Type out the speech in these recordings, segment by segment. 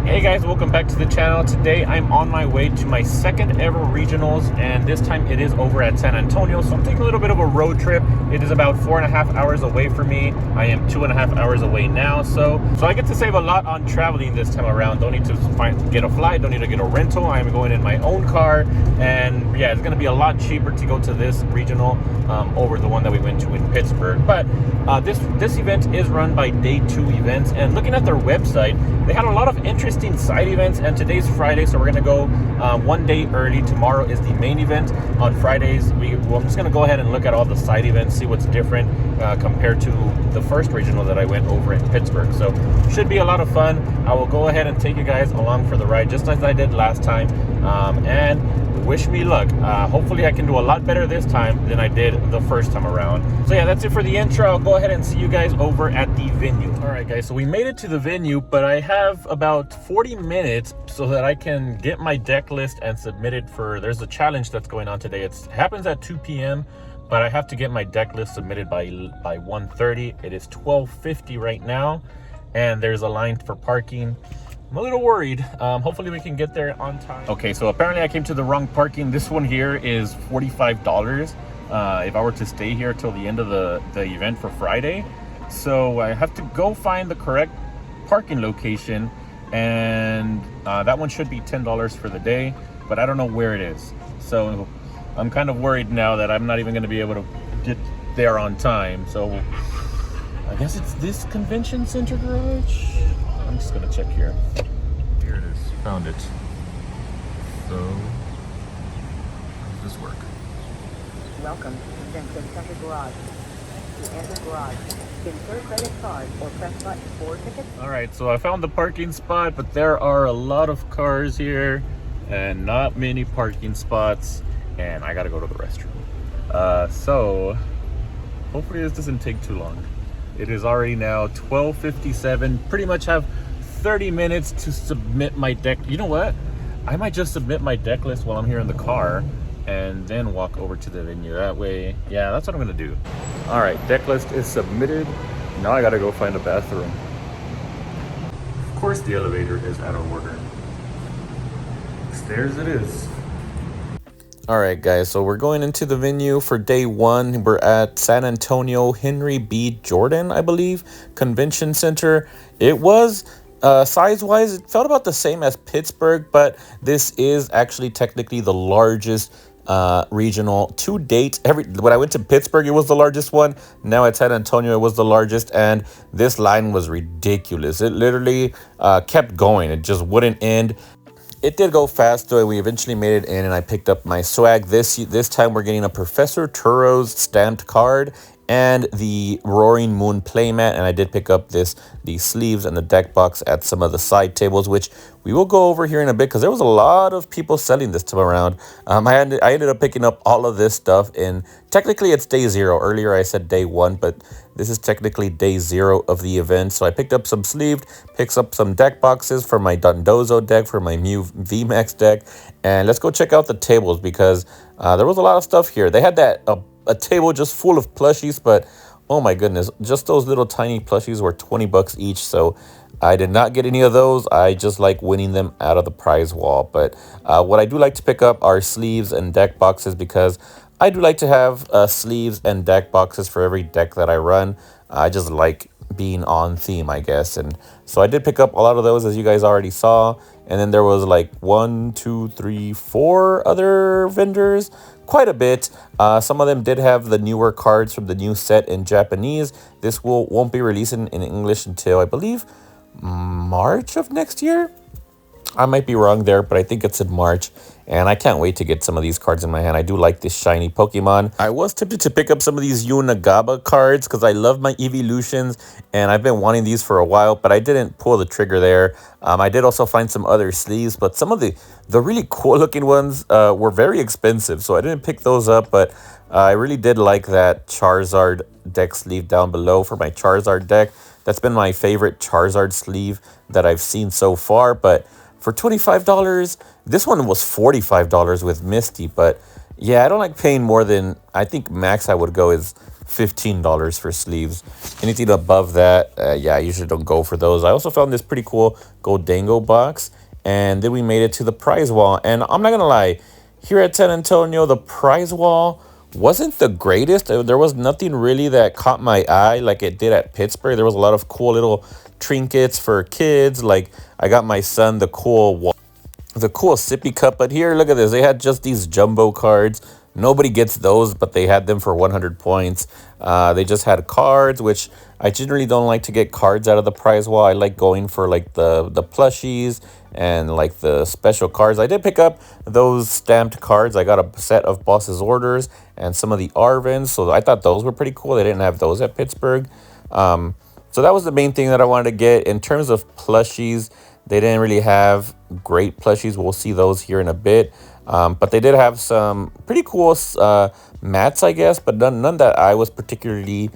Hey guys, welcome back to the channel. Today I'm on my way to my second ever regionals, and this time it is over at San Antonio. So I'm taking a little bit of a road trip. It is about 4.5 hours away from me. I am 2.5 hours away now, so I get to save a lot on traveling this time around. Don't need to get a flight, don't need to get a rental. I am going in my own car, and yeah, it's going to be a lot cheaper to go to this regional over the one that we went to in Pittsburgh. But this event is run by Day 2 Events, and looking at their website, they had a lot of interesting side events, and today's Friday, so we're going to go one day early. Tomorrow is the main event. On Fridays, I'm just going to go ahead and look at all the side events, see what's different compared to the first regional that I went over in Pittsburgh. So should be a lot of fun. I will go ahead and take you guys along for the ride, just as I did last time, and wish me luck. Hopefully I can do a lot better this time than I did the first time around. So yeah, that's it for the intro. I'll go ahead and see you guys over at the venue. All right guys, so we made it to the venue, but I have about 40 minutes so that I can get my deck list and submit it for, there's a challenge that's going on today. It happens at 2 p.m. but I have to get my deck list submitted by 1:30. It is 12:50 right now, and there's a line for parking. I'm a little worried. Hopefully we can get there on time. Okay, so apparently I came to the wrong parking. This one here is $45 if I were to stay here till the end of the event for Friday. So I have to go find the correct parking location, and that one should be $10 for the day, but I don't know where it is. So I'm kind of worried now that I'm not even going to be able to get there on time. So I guess it's this convention center garage. I'm just gonna check here. Here it is, found it. So, how does this work? Welcome to Convention Center Garage. To enter garage, insert credit card or press button for tickets. All right, so I found the parking spot, but there are a lot of cars here and not many parking spots, and I gotta go to the restroom. So, hopefully this doesn't take too long. It is already now 12:57. Pretty much have 30 minutes to submit my deck. You know what? I might just submit my deck list while I'm here in the car and then walk over to the venue. That way, yeah, that's what I'm gonna do. All right, deck list is submitted. Now I gotta go find a bathroom. Of course the elevator is out of order. Stairs it is. All right, guys, so we're going into the venue for day 1. We're at San Antonio Henry B. Jordan, I believe, Convention Center. It was, size-wise, it felt about the same as Pittsburgh, but this is actually technically the largest regional to date. When I went to Pittsburgh, it was the largest one. Now at San Antonio, it was the largest, and this line was ridiculous. It literally kept going. It just wouldn't end. It did go fast, though. We eventually made it in, and I picked up my swag. This time, we're getting a Professor Turo's stamped card and the Roaring Moon playmat, and I did pick up the sleeves and the deck box at some of the side tables, which we will go over here in a bit because there was a lot of people selling this time around. I ended up picking up all of this stuff, and technically it's day 0. Earlier I said day 1, but this is technically day 0 of the event. So I picked up some sleeved, picked up some deck boxes for my Dondozo deck, for my Mew VMAX deck, and let's go check out the tables because there was a lot of stuff here. They had a table just full of plushies, but oh my goodness, just those little tiny plushies were 20 bucks each. So I did not get any of those. I just like winning them out of the prize wall. But what I do like to pick up are sleeves and deck boxes because I do like to have sleeves and deck boxes for every deck that I run. I just like being on theme, I guess. And so I did pick up a lot of those, as you guys already saw. And then there was like 1, 2, 3, 4 other vendors, quite a bit. Some of them did have the newer cards from the new set in Japanese. This won't be releasing in English until, I believe, March of next year. I might be wrong there, but I think it's in March, and I can't wait to get some of these cards in my hand. I do like this shiny Pokemon. I was tempted to pick up some of these Unagaba cards because I love my evolutions, and I've been wanting these for a while, but I didn't pull the trigger there. I did also find some other sleeves, but some of the really cool-looking ones were very expensive, so I didn't pick those up, but I really did like that Charizard deck sleeve down below for my Charizard deck. That's been my favorite Charizard sleeve that I've seen so far, but for $25, this one was $45 with Misty, but yeah, I don't like paying more than, I think max I would go is $15 for sleeves. Anything above that, yeah, I usually don't go for those. I also found this pretty cool Goldango box, and then we made it to the prize wall. And I'm not gonna lie, here at San Antonio, the prize wall wasn't the greatest. There was nothing really that caught my eye like it did at Pittsburgh. There was a lot of cool little trinkets for kids. Like I got my son the cool sippy cup, but here, look at this. They had just these jumbo cards. Nobody gets those, but they had them for 100 points. They just had cards, which I generally don't like to get cards out of the prize wall. I like going for like the plushies and like the special cards. I did pick up those stamped cards. I got a set of Boss's Orders and some of the Arvins, so I thought those were pretty cool. They didn't have those at Pittsburgh. So that was the main thing that I wanted to get. In terms of plushies, they didn't really have great plushies. We'll see those here in a bit. But they did have some pretty cool mats, I guess, but none that I was particularly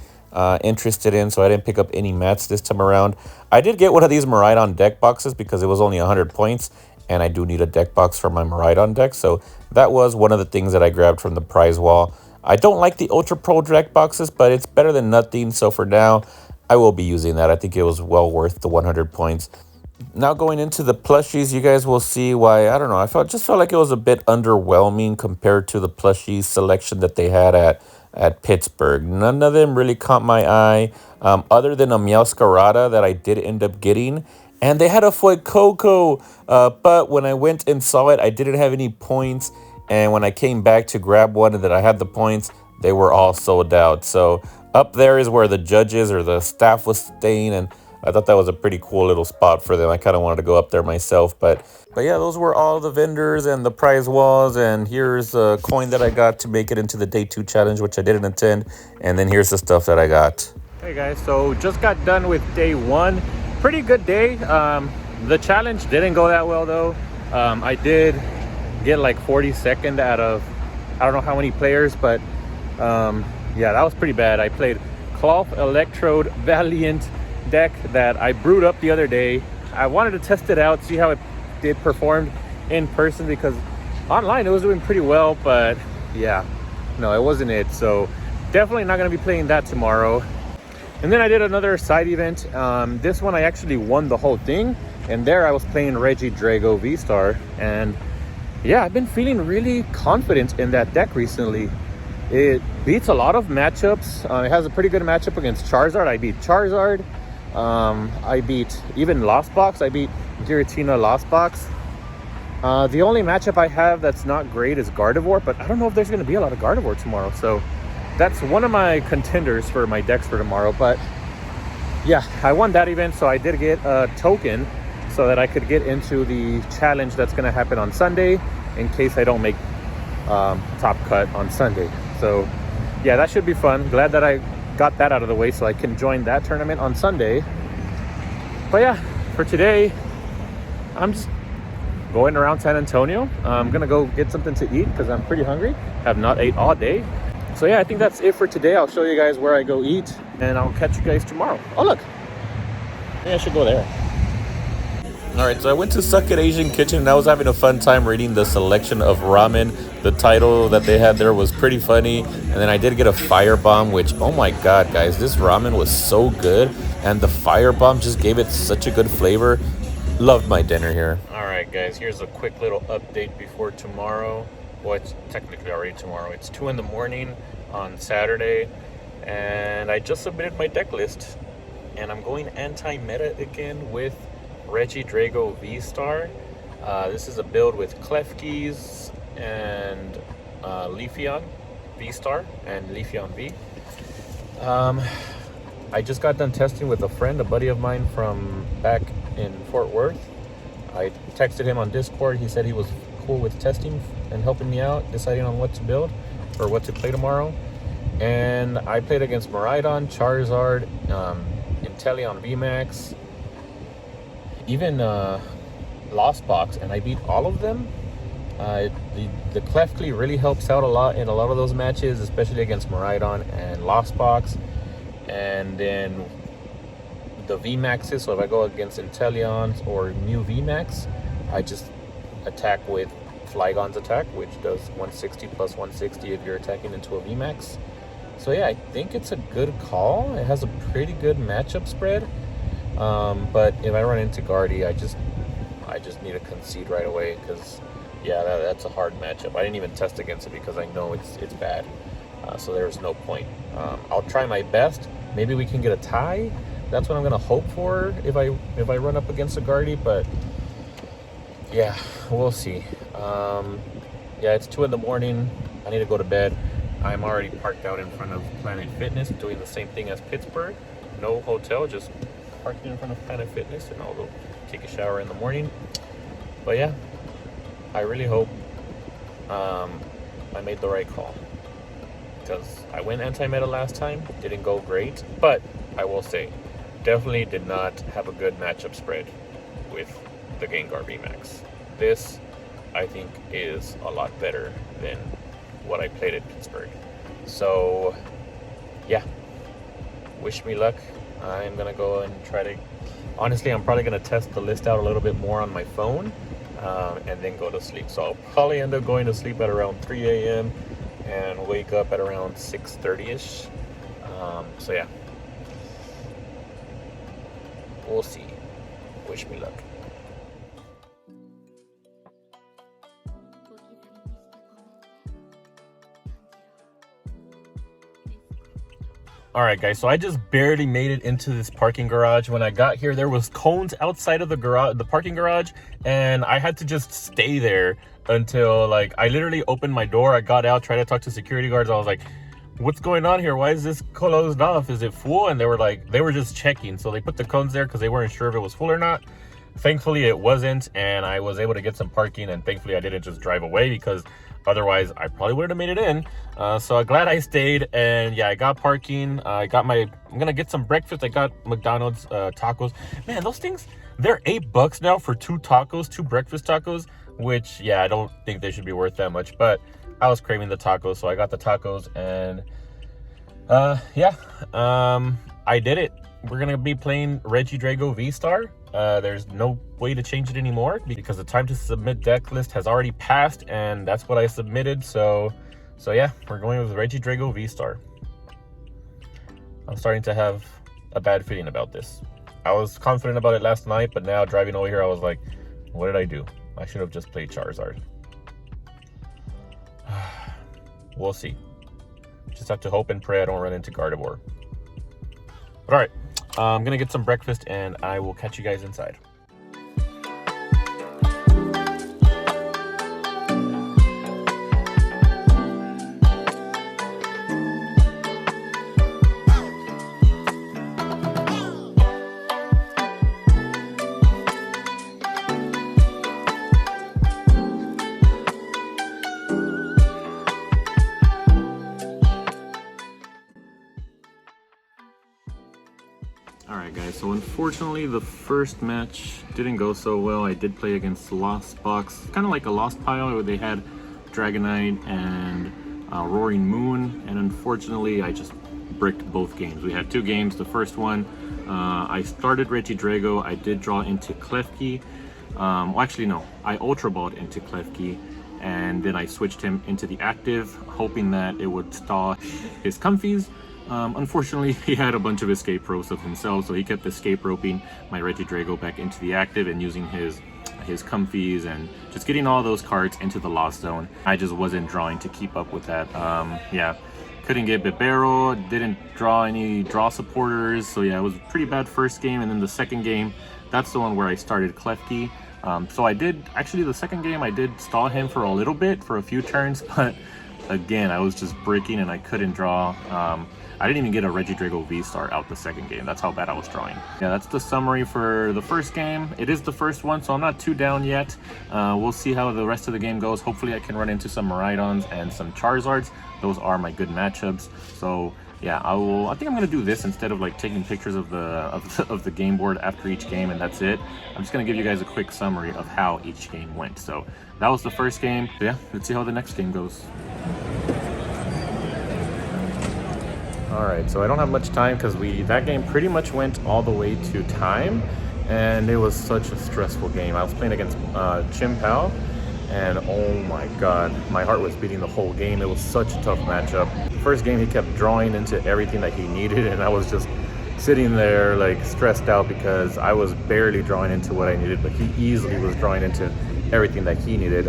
interested in, so I didn't pick up any mats this time around. I did get one of these Miraidon deck boxes because it was only 100 points, and I do need a deck box for my Miraidon deck, so that was one of the things that I grabbed from the prize wall. I don't like the Ultra Pro deck boxes, but it's better than nothing, so for now, I will be using that. I think it was well worth the 100 points. Now going into the plushies, you guys will see why, I don't know, just felt like it was a bit underwhelming compared to the plushie selection that they had at Pittsburgh. None of them really caught my eye, other than a Meowscarada that I did end up getting. And they had a Fuecoco, but when I went and saw it, I didn't have any points. And when I came back to grab one that I had the points, they were all sold out. So up there is where the judges or the staff was staying, and I thought that was a pretty cool little spot for them. I kind of wanted to go up there myself, but yeah, those were all the vendors and the prize walls. And here's a coin that I got to make it into the day 2 challenge, which I didn't attend. And then here's the stuff that I got. Hey guys, so just got done with day 1. Pretty good day. The challenge didn't go that well though. I did get like 42nd out of I don't know how many players, but yeah, that was pretty bad. I played Cloth Electrode Valiant deck that I brewed up the other day. I wanted to test it out, see how it did perform in person, because online it was doing pretty well, but yeah, no, it wasn't it. So definitely not going to be playing that tomorrow. And then I did another side event. This one I actually won the whole thing, and there I was playing Regidrago V-Star, and yeah, I've been feeling really confident in that deck recently. It beats a lot of matchups. It has a pretty good matchup against Charizard. I beat Charizard. I beat even Lost Box. I beat Giratina Lost Box. The only matchup I have that's not great is Gardevoir, but I don't know if there's going to be a lot of Gardevoir tomorrow. So that's one of my contenders for my decks for tomorrow. But yeah, I won that event, so I did get a token so that I could get into the challenge that's going to happen on Sunday in case I don't make top cut on Sunday. So yeah, that should be fun. Glad that I got that out of the way so I can join that tournament on Sunday. But yeah, for today, I'm just going around San Antonio. I'm gonna go get something to eat because I'm pretty hungry. Have not ate all day. So yeah, I think that's it for today. I'll show you guys where I go eat, and I'll catch you guys tomorrow. Oh look, maybe I should go there. All right, so I went to Suck It Asian Kitchen, and I was having a fun time reading the selection of ramen. The title that they had there was pretty funny. And then I did get a firebomb, which, oh my God, guys, this ramen was so good. And the firebomb just gave it such a good flavor. Loved my dinner here. All right, guys, here's a quick little update before tomorrow. Well, it's technically already tomorrow. It's 2 in the morning on Saturday. And I just submitted my deck list. And I'm going anti-meta again with Regidrago V-Star. This is a build with Klefki's and Leafeon V-Star and Leafeon V. I just got done testing with a friend, a buddy of mine from back in Fort Worth. I texted him on Discord. He said he was cool with testing and helping me out, deciding on what to build or what to play tomorrow. And I played against Miraidon, Charizard, Inteleon VMAX, even Lost Box, and I beat all of them. The Klefki really helps out a lot in a lot of those matches, especially against Miraidon and Lost Box. And then the VMAXs, so if I go against Inteleons or Mew VMAX, I just attack with Flygon's attack, which does 160 plus 160 if you're attacking into a VMAX. So yeah, I think it's a good call. It has a pretty good matchup spread. But if I run into Guardy, I just need to concede right away because yeah, that's a hard matchup. I didn't even test against it because I know it's bad. So there's no point. I'll try my best. Maybe we can get a tie. That's what I'm gonna hope for if I run up against a Guardy. But yeah, we'll see. Yeah, it's 2 in the morning. I need to go to bed. I'm already parked out in front of Planet Fitness, doing the same thing as Pittsburgh. No hotel, just parking in front of Planet Fitness, and I'll go take a shower in the morning. But yeah, I really hope I made the right call, because I went anti-meta last time, didn't go great, but I will say, definitely did not have a good matchup spread with the Gengar VMAX. This, I think, is a lot better than what I played at Pittsburgh. So, yeah, wish me luck. I'm gonna go and try to. Honestly, I'm probably gonna test the list out a little bit more on my phone, and then go to sleep. So I'll probably end up going to sleep at around 3 a.m. and wake up at around 6:30ish. So yeah, we'll see. Wish me luck. All right, guys, so I just barely made it into this parking garage. When I got here, there was cones outside of the parking garage, and I had to just stay there until, like, I literally opened my door. I got out, tried to talk to security guards. I was like, what's going on here? Why is this closed off? Is it full? And they were just checking. So they put the cones there because they weren't sure if it was full or not. Thankfully, it wasn't, and I was able to get some parking, and thankfully I didn't just drive away, because otherwise I probably wouldn't have made it in. So I'm glad I stayed, and yeah, I got parking. I'm gonna get some breakfast. I got McDonald's tacos. Man, those things, they're $8 now for 2 tacos, 2 breakfast tacos, which, yeah, I don't think they should be worth that much, but I was craving the tacos, so I got the tacos, and yeah, I did it. We're gonna be playing Regidrago V-Star. There's no way to change it anymore because the time to submit deck list has already passed, and that's what I submitted. So yeah, we're going with Regidrago V-Star. I'm starting to have a bad feeling about this. I was confident about it last night, but now driving over here, I was like, what did I do? I should have just played Charizard. We'll see. Just have to hope and pray I don't run into Gardevoir. But all right, I'm gonna get some breakfast, and I will catch you guys inside. Alright guys, so unfortunately the first match didn't go so well. I did play against Lost Box, kind of like a Lost Pile where they had Dragonite and Roaring Moon, and unfortunately I just bricked both games. We had 2 games. The first one, I started Regidrago, I did draw into Klefki. Well, actually no, I Ultra Balled into Klefki, and then I switched him into the active, hoping that it would stall his Comfies. Unfortunately, he had a bunch of escape ropes of himself, so he kept escape roping my Regidrago back into the active and using his Comfies and just getting all those cards into the Lost Zone. I just wasn't drawing to keep up with that. Yeah, couldn't get Bibero, didn't draw any draw supporters, so yeah, it was a pretty bad first game. And then the second game, that's the one where I started Klefki. So I did, actually the second game I did stall him for a little bit, for a few turns, but again, I was just breaking and I couldn't draw. I didn't even get a Regidrago V-Star out the second game. That's how bad I was drawing. Yeah, that's the summary for the first game. It is the first one, so I'm not too down yet. We'll see how the rest of the game goes. Hopefully I can run into some Miraidons and some Charizards. Those are my good matchups. So yeah, I think I'm gonna do this instead of like taking pictures of the game board after each game and that's it. I'm just gonna give you guys a quick summary of how each game went. So that was the first game. So yeah, let's see how the next game goes. All right, so I don't have much time because that game pretty much went all the way to time, and it was such a stressful game. I was playing against Chim Pao, and oh my god, my heart was beating the whole game. It was such a tough matchup. The first game he kept drawing into everything that he needed, and I was just sitting there like stressed out because I was barely drawing into what I needed, but he easily was drawing into everything that he needed.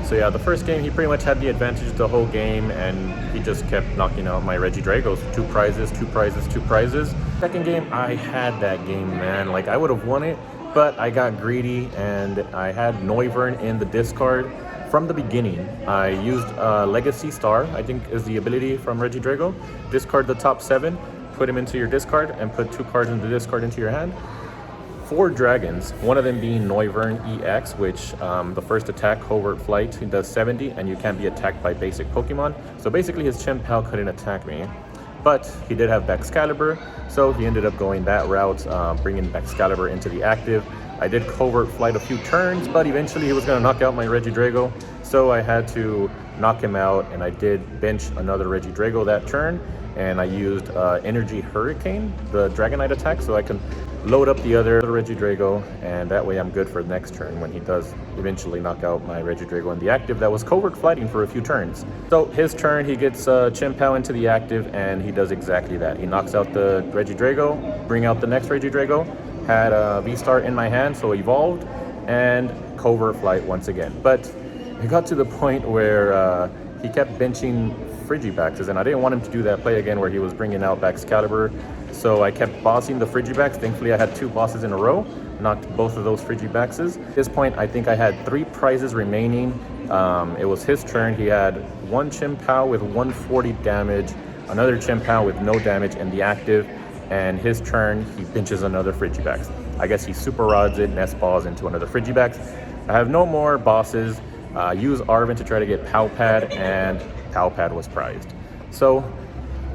So yeah, the first game he pretty much had the advantage the whole game, and he just kept knocking out my Reggie Dragos. 2 prizes, 2 prizes, 2 prizes. Second game, I had that game, man. Like, I would have won it, but I got greedy and I had Noivern in the discard from the beginning. I used Legacy Star, I think is the ability from Reggie Drago. Discard the top 7, put him into your discard, and put 2 cards in the discard into your hand. 4 dragons, one of them being Noivern EX, which the first attack, Covert Flight, he does 70, and you can't be attacked by basic Pokemon. So basically his Chen Pal couldn't attack me. But he did have Excalibur, so he ended up going that route, bringing Excalibur into the active. I did Covert Flight a few turns, but eventually he was going to knock out my Reggie Drago, so I had to knock him out, and I did bench another Reggie Drago that turn, and I used Energy Hurricane, the Dragonite attack, so I can load up the other Reggie Drago, and that way I'm good for the next turn when he does eventually knock out my Reggie Drago in the active that was Covert Flighting for a few turns. So his turn, he gets Chen Pao into the active, and he does exactly that. He knocks out the Reggie Drago, bring out the next Reggie Drago, had a V-Star in my hand, so evolved, and Covert Flight once again. But it got to the point where he kept benching Frigibaxes, and I didn't want him to do that play again where he was bringing out Excalibur. So I kept bossing the Frigibax. Thankfully, I had 2 bosses in a row, knocked both of those Frigibaxes. At this point, I think I had 3 prizes remaining. It was his turn. He had 1 Chimpao with 140 damage, another Chimpao with no damage in the active, and his turn, he pinches another Frigibax. I guess he super rods it, nest balls into another Frigibax. I have no more bosses. Use Arven to try to get Powpad, and Powpad was prized. So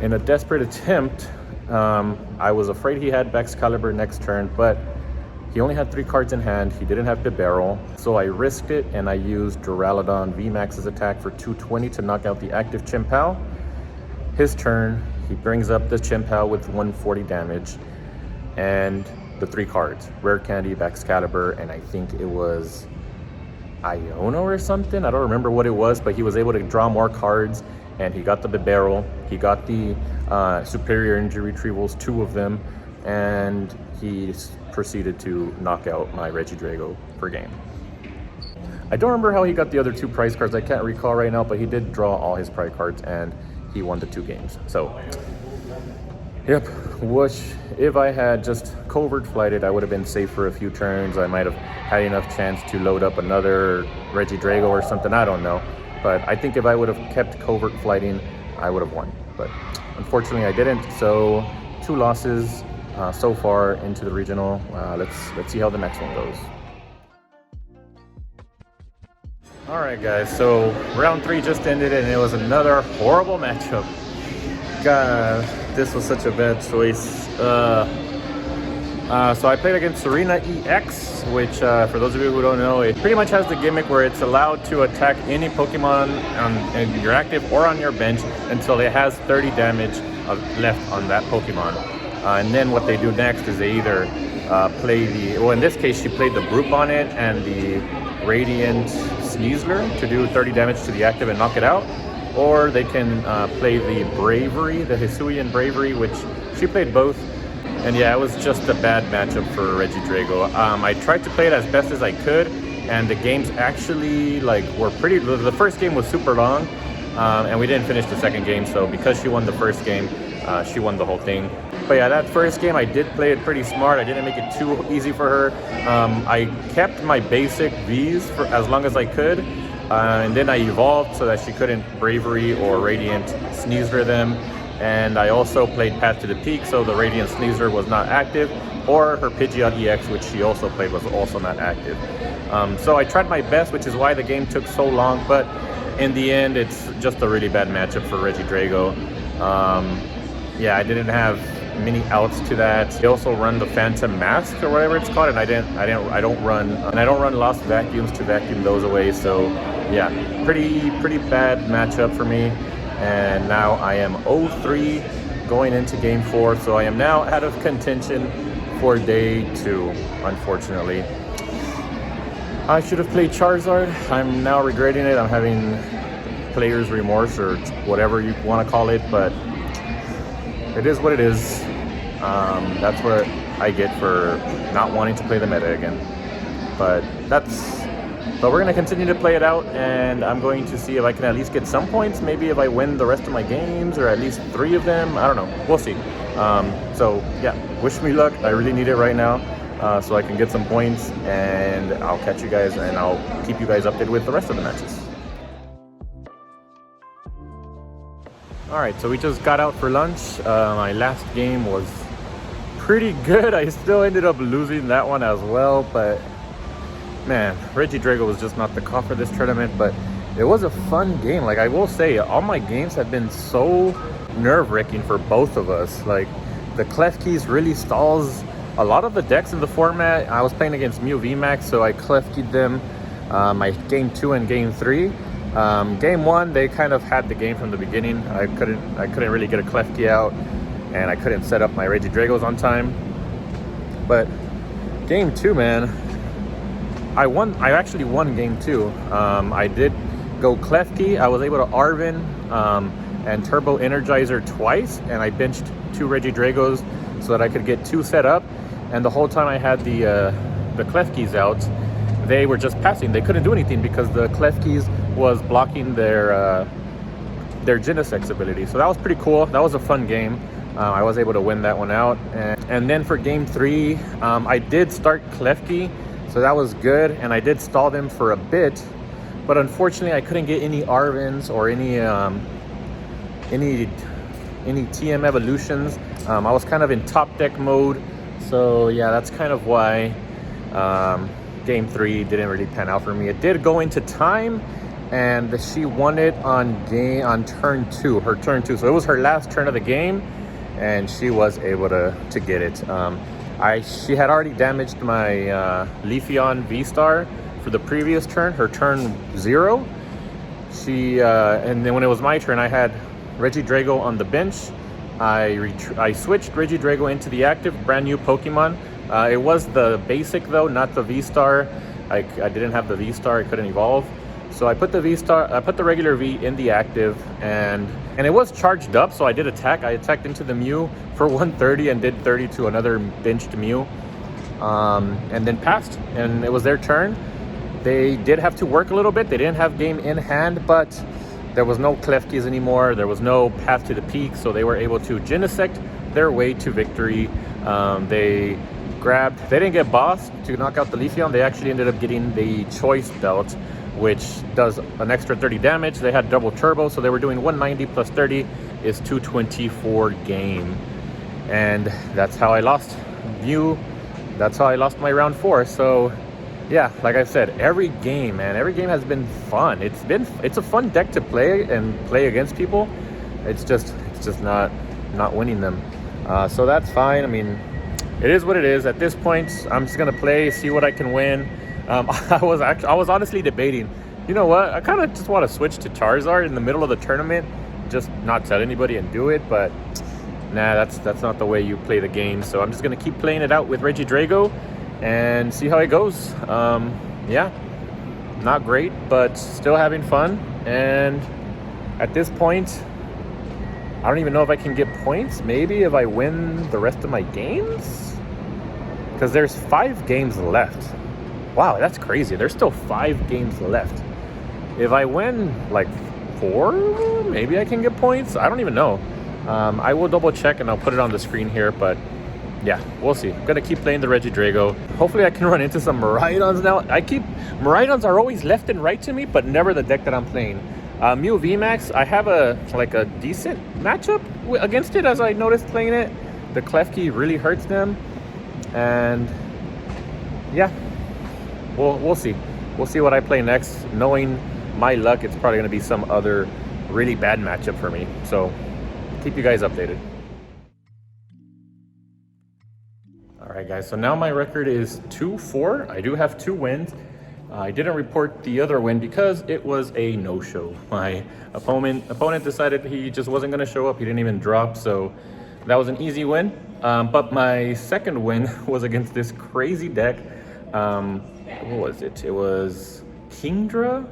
in a desperate attempt, I was afraid he had Excalibur next turn, but he only had 3 cards in hand. He didn't have Bibarel, so I risked it, and I used Duraludon VMAX's attack for 220 to knock out the active Chimpao. His turn, he brings up the Chimpao with 140 damage, and the 3 cards, Rare Candy, Excalibur, and I think it was Iono or something. I don't remember what it was, but he was able to draw more cards, and he got the Bibarel, he got the Superior Energy Retrievals, 2 of them, and he proceeded to knock out my Reggie Drago per game. I don't remember how he got the other 2 prize cards, I can't recall right now, but he did draw all his prize cards, and he won the 2 games. So, yep, which if I had just Covert Flighted, I would have been safe for a few turns. I might have had enough chance to load up another Reggie Drago or something, I don't know. But I think if I would have kept Covert Flighting, I would have won. But unfortunately I didn't, so 2 losses so far into the regional. Let's see how the next one goes. All right, guys, so round 3 just ended, and it was another horrible matchup. God, this was such a bad choice. So I played against Serena EX, which for those of you who don't know, it pretty much has the gimmick where it's allowed to attack any Pokemon in your active or on your bench until it has 30 damage left on that Pokemon. And then what they do next is they either play the, well, in this case she played the Broop on it and the Radiant Sneasler to do 30 damage to the active and knock it out. Or they can play the Bravery, the Hisuian Bravery, which she played both. And yeah, it was just a bad matchup for Reggie Drago. I tried to play it as best as I could, and the games actually were pretty. The first game was super long, and we didn't finish the second game. So because she won the first game, she won the whole thing. But yeah, that first game I did play it pretty smart. I didn't make it too easy for her. I kept my basic Vs for as long as I could, and then I evolved so that she couldn't Bravery or Radiant Sneasler them. And I also played Path to the Peak, so the Radiant Sneasler was not active, or her Pidgeot EX, which she also played, was also not active. So I tried my best, which is why the game took so long, but in the end, it's just a really bad matchup for Reggie Drago. Yeah, I didn't have many outs to that. They also run the Phantom Mask or whatever it's called, and I don't run Lost Vacuums to vacuum those away. So yeah, pretty bad matchup for me. And now I am 0-3 going into game 4, so I am now out of contention for day 2, unfortunately. I should have played Charizard. I'm now regretting it. I'm having player's remorse or whatever you want to call it, but it is what it is. That's what I get for not wanting to play the meta again. But we're going to continue to play it out, and I'm going to see if I can at least get some points. Maybe if I win the rest of my games, or at least 3 of them. I don't know. We'll see. So yeah, wish me luck. I really need it right now, so I can get some points, and I'll catch you guys, and I'll keep you guys updated with the rest of the matches. All right, so we just got out for lunch. My last game was pretty good. I still ended up losing that one as well, but man, Regidrago was just not the call for this tournament, but it was a fun game. Like, I will say, all my games have been so nerve-wracking for both of us. Like, the Klefkis really stalls a lot of the decks in the format. I was playing against Mew VMAX, so I Klefki'd them my game 2 and game 3. Game 1, they kind of had the game from the beginning. I couldn't really get a Klefki out, and I couldn't set up my Regidragos on time. But game 2, man, I actually won game 2. I did go Klefki. I was able to Arven and Turbo Energizer twice, and I benched 2 Regidragos so that I could get 2 set up. And the whole time I had the Klefkis out, they were just passing. They couldn't do anything because the Klefkis was blocking their Genesect ability. So that was pretty cool. That was a fun game. I was able to win that one out. And then for game 3, I did start Klefki. So that was good, and I did stall them for a bit, but unfortunately I couldn't get any Arvins or any TM evolutions. I was kind of in top deck mode, so yeah, that's kind of why game 3 didn't really pan out for me. It did go into time, and she won it on turn 2, her turn 2. So it was her last turn of the game, and she was able to get it. She had already damaged my Leafeon V-Star for the previous turn, her turn 0. And then when it was my turn, I had Regidrago on the bench. I switched Regidrago into the active, brand new Pokemon. It was the basic though, not the V-Star. I didn't have the V-Star, I couldn't evolve. So I put the V-Star, I put the regular V in the active, and it was charged up, so I did attack. I attacked into the Mew for 130 and did 30 to another benched Mew, and then passed, and it was their turn. They did have to work a little bit. They didn't have game in hand, but there was no Klefkis anymore. There was no path to the peak, so they were able to Genesect their way to victory. They didn't get boss to knock out the Leafeon. They actually ended up getting the Choice Belt, which does an extra 30 damage. They had double turbo, so they were doing 190 plus 30 is 224 game. And that's how I lost Mew. That's how I lost my round 4. So yeah, like I said, every game, man, every game has been fun. It's a fun deck to play and play against people. It's just not winning them. So that's fine. I mean, it is what it is. At this point, I'm just gonna play, see what I can win. I was honestly debating, you know what, I kind of just want to switch to Charizard in the middle of the tournament, just not tell anybody and do it, but nah, that's not the way you play the game. So I'm just gonna keep playing it out with Regidrago and see how it goes. Yeah, not great, but still having fun. And at this point, I don't even know if I can get points. Maybe if I win the rest of my games, because there's 5 games left. Wow, that's crazy. There's still 5 games left. If I win like 4, maybe I can get points. I don't even know. I will double check and I'll put it on the screen here, but yeah, we'll see. I'm gonna keep playing the Regidrago. Hopefully I can run into some Miraidons now. Miraidons are always left and right to me, but never the deck that I'm playing. Mew VMAX, I have a decent matchup against it, as I noticed playing it. The Klefki really hurts them, and yeah, we'll see. We'll see what I play next. Knowing my luck, it's probably going to be some other really bad matchup for me. So keep you guys updated. All right, guys. So now my record is 2-4. I do have 2 wins. I didn't report the other win because it was a no-show. My opponent decided he just wasn't going to show up. He didn't even drop. So that was an easy win. But my second win was against this crazy deck. What was it? It was Kingdra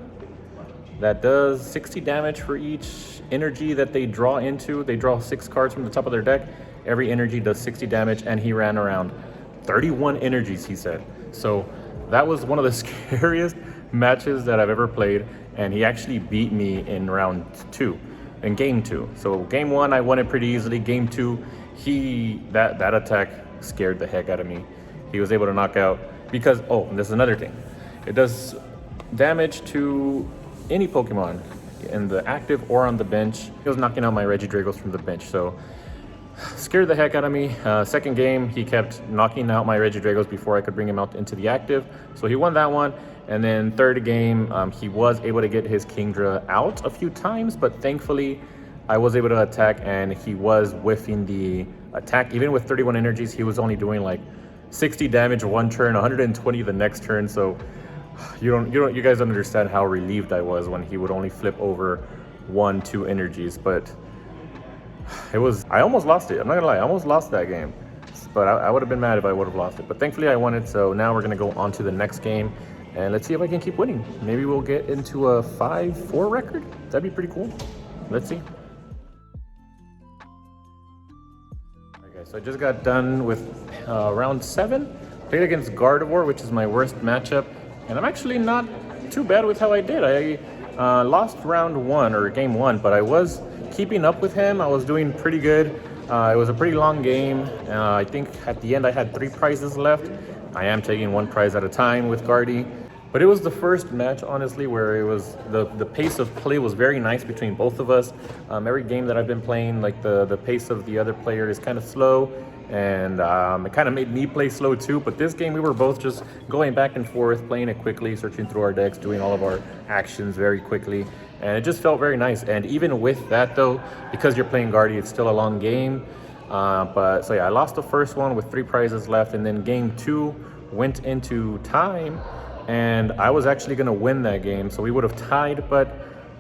that does 60 damage for each energy that they draw into. They draw 6 cards from the top of their deck. Every energy does 60 damage, and he ran around 31 energies, he said. So that was one of the scariest matches that I've ever played, and he actually beat me in round 2, in game 2. So game 1, I won it pretty easily. Game 2, that attack scared the heck out of me. He was able to knock out, because, oh, and this is another thing. It does damage to any Pokemon in the active or on the bench. He was knocking out my Regidragos from the bench, so scared the heck out of me. Second game, he kept knocking out my Regidragos before I could bring him out into the active, so he won that one. And then third game, he was able to get his Kingdra out a few times, but thankfully I was able to attack, and he was whiffing the attack. Even with 31 energies, he was only doing like 60 damage one turn, 120 the next turn. So you guys don't understand how relieved I was when he would only flip over 1-2 energies. But I almost lost it. I'm not gonna lie, I almost lost that game. But I would have been mad if I would have lost it. But thankfully I won it. So now we're gonna go on to the next game, and let's see if I can keep winning. Maybe we'll get into a 5-4 record. That'd be pretty cool. Let's see. Okay, so I just got done with round 7. Played against Gardevoir, which is my worst matchup, and I'm actually not too bad with how I did. I lost round 1, or game 1, but I was keeping up with him. I was doing pretty good. It was a pretty long game. I think at the end I had 3 prizes left. I am taking 1 prize at a time with Guardy. But it was the first match, honestly, where it was the pace of play was very nice between both of us. Every game that I've been playing, like the pace of the other player is kind of slow, and it kind of made me play slow too. But this game, we were both just going back and forth, playing it quickly, searching through our decks, doing all of our actions very quickly, and it just felt very nice. And even with that, though, because you're playing Guardy, it's still a long game. So yeah, I lost the first one with 3 prizes left, and then game 2 went into time. And I was actually going to win that game, so we would have tied, but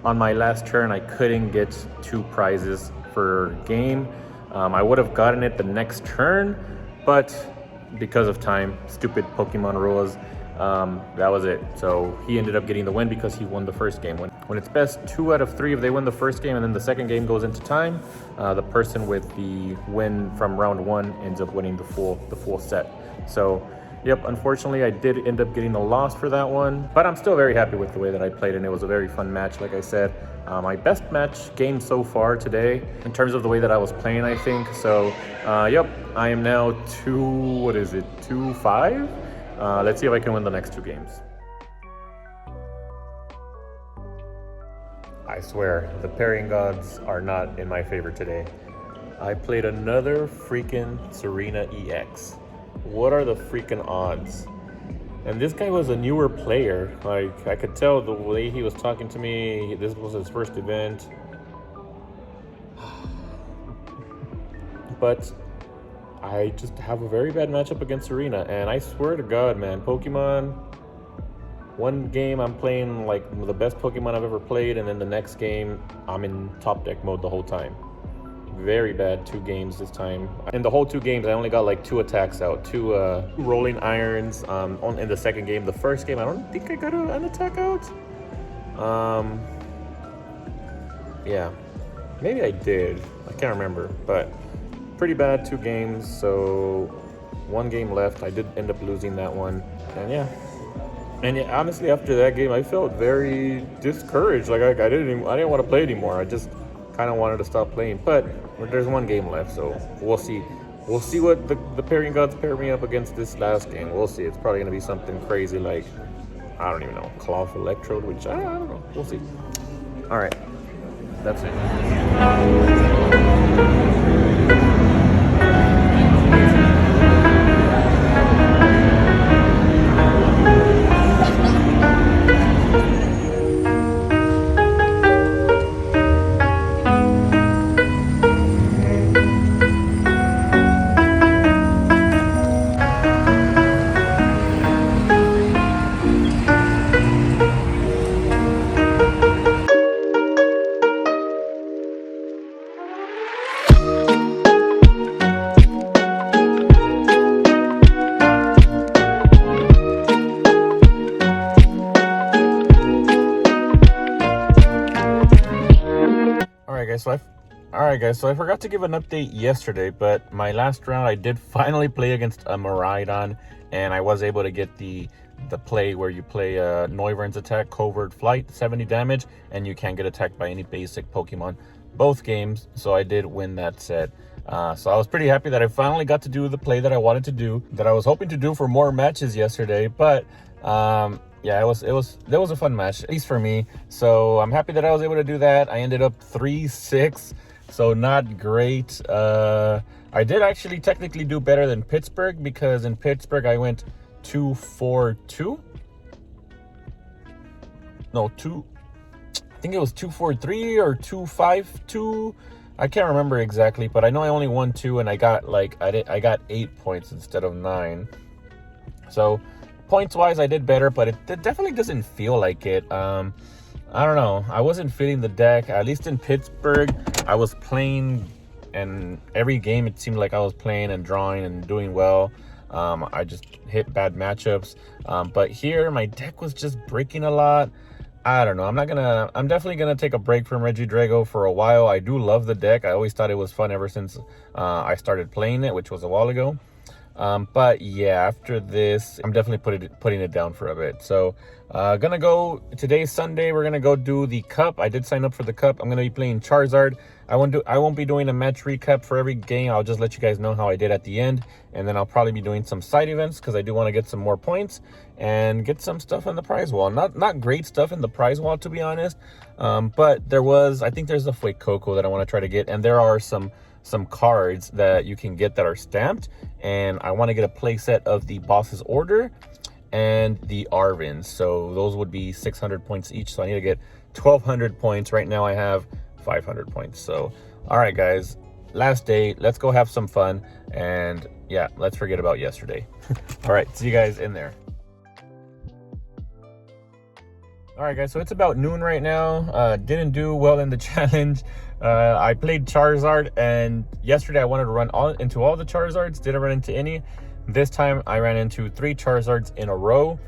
on my last turn I couldn't get 2 prizes per game. I would have gotten it the next turn, but because of time, stupid Pokemon rules, that was it. So he ended up getting the win because he won the first game. When it's best 2 out of 3, if they win the first game and then the second game goes into time, the person with the win from round 1 ends up winning the full set. So yep, unfortunately I did end up getting a loss for that one, but I'm still very happy with the way that I played, and it was a very fun match, like I said. My best match game so far today, in terms of the way that I was playing, I think. So, yep, I am now 2-5? Let's see if I can win the next 2 games. I swear, the pairing gods are not in my favor today. I played another freaking Serena EX. What are the freaking odds? And this guy was a newer player. Like, I could tell the way he was talking to me. This was his first event. But I just have a very bad matchup against Serena. And I swear to God, man, Pokemon, one game I'm playing like the best Pokemon I've ever played, and then the next game I'm in top deck mode the whole time. Very bad 2 games this time. In the whole 2 games, I only got like 2 attacks out, 2 rolling irons in the second game. The first game, I don't think I got an attack out. Yeah, maybe I did. I can't remember, but pretty bad 2 games. So 1 game left. I did end up losing that one, and yeah, honestly, after that game, I felt very discouraged. Like I didn't want to play anymore. I just kind of wanted to stop playing, but there's 1 game left, so we'll see. We'll see what the pairing gods pair me up against this last game. We'll see. It's probably going to be something crazy like, I don't even know, Cloth Electrode, which I don't know. We'll see. All right. That's it. guys, so I forgot to give an update yesterday, but my last round I did finally play against a Miraidon, and I was able to get the play where you play Noivern's attack, Covert Flight, 70 damage, and you can't get attacked by any basic Pokemon both games, so I did win that set. So I was pretty happy that I finally got to do the play that I wanted to do, that I was hoping to do for more matches yesterday, but yeah, that was a fun match, at least for me. So I'm happy that I was able to do that. I ended up 3-6, so not great. I did actually technically do better than Pittsburgh, because in Pittsburgh I went 2-4-2. No, I think it was 2-4-3 or 2-5-2. I can't remember exactly, but I know I only won 2, and I got I got 8 points instead of 9. So points wise I did better, but it definitely doesn't feel like it. I don't know, I wasn't feeling the deck. At least in Pittsburgh I was playing, and every game it seemed like I was playing and drawing and doing well. I just hit bad matchups, but here my deck was just breaking a lot. I don't know. I'm definitely gonna take a break from Regidrago for a while. I do love the deck. I always thought it was fun ever since I started playing it, which was a while ago. But yeah, after this, I'm definitely putting it down for a bit. So gonna go, today's Sunday, we're gonna go do the cup. I did sign up for the cup. I'm gonna be playing Charizard. I won't be doing a match recap for every game. I'll just let you guys know how I did at the end, and then I'll probably be doing some side events, because I do want to get some more points and get some stuff in the prize wall. Not great stuff in the prize wall, to be honest, but I think there's a Fuecoco that I want to try to get, and there are some cards that you can get that are stamped, and I want to get a play set of the Boss's Order and the Arvins. So those would be 600 points each, so I need to get 1,200 points. Right now I have 500 points. So all right guys, last day, let's go have some fun, and yeah, let's forget about yesterday. All right, see you guys in there. All right guys, so it's about noon right now. Didn't do well in the challenge. I played Charizard, and yesterday I wanted to run into all the Charizards, didn't run into any. This time I ran into 3 Charizards in a row,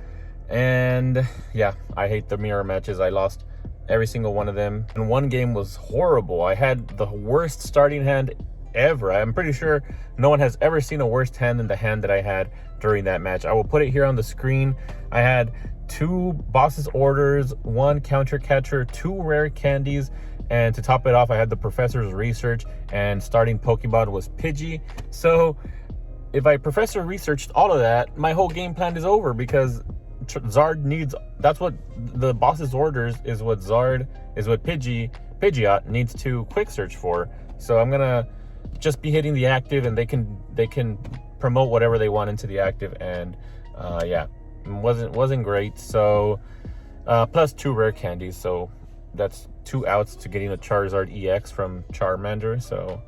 and yeah, I hate the mirror matches. I lost every single one of them, and one game was horrible. I had the worst starting hand ever. I'm pretty sure no one has ever seen a worse hand than the hand that I had during that match. I will put it here on the screen. I had 2 Boss's Orders, 1 Counter Catcher, 2 Rare Candies, and to top it off, I had the Professor's Research, and starting Pokemon was Pidgey. So if I Professor researched all of that, my whole game plan is over, because Zard needs, that's what the Boss's Orders is, what Pidgeot needs to quick search for. So I'm gonna just be hitting the active, and they can promote whatever they want into the active, and yeah, wasn't great. So plus 2 rare candies, so that's 2 outs to getting a Charizard EX from Charmander. So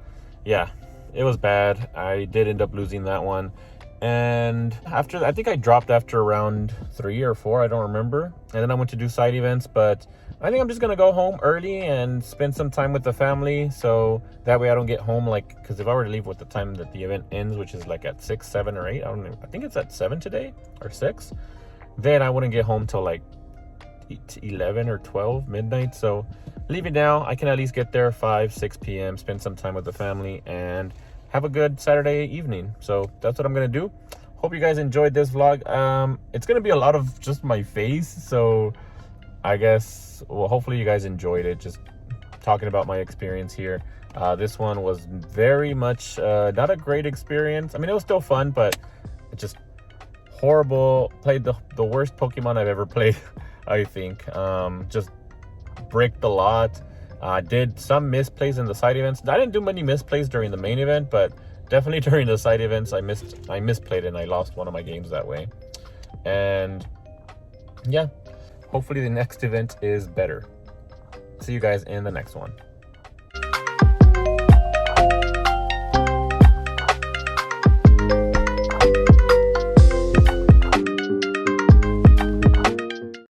yeah, it was bad. I did end up losing that one, and after, I think I dropped after round 3 or 4, I don't remember, and then I went to do side events. But I think I'm just gonna go home early and spend some time with the family, so that way I don't get home, like, because if I were to leave with the time that the event ends, which is like at 6, 7, or 8, I think it's at 7 today, or 6, then I wouldn't get home till like 11 or 12 midnight. So leaving now, I can at least get there 5, 6 p.m, spend some time with the family, and have a good Saturday evening. So that's what I'm gonna do. Hope you guys enjoyed this vlog. It's gonna be a lot of just my face, so I guess, well, hopefully you guys enjoyed it, just talking about my experience here. This one was very much not a great experience. I mean, it was still fun, but it just horrible. Played the worst Pokemon I've ever played. I think just bricked a lot. Did some misplays in the side events. I didn't do many misplays during the main event, but definitely during the side events I misplayed, and I lost one of my games that way. And yeah, hopefully the next event is better. See you guys in the next one.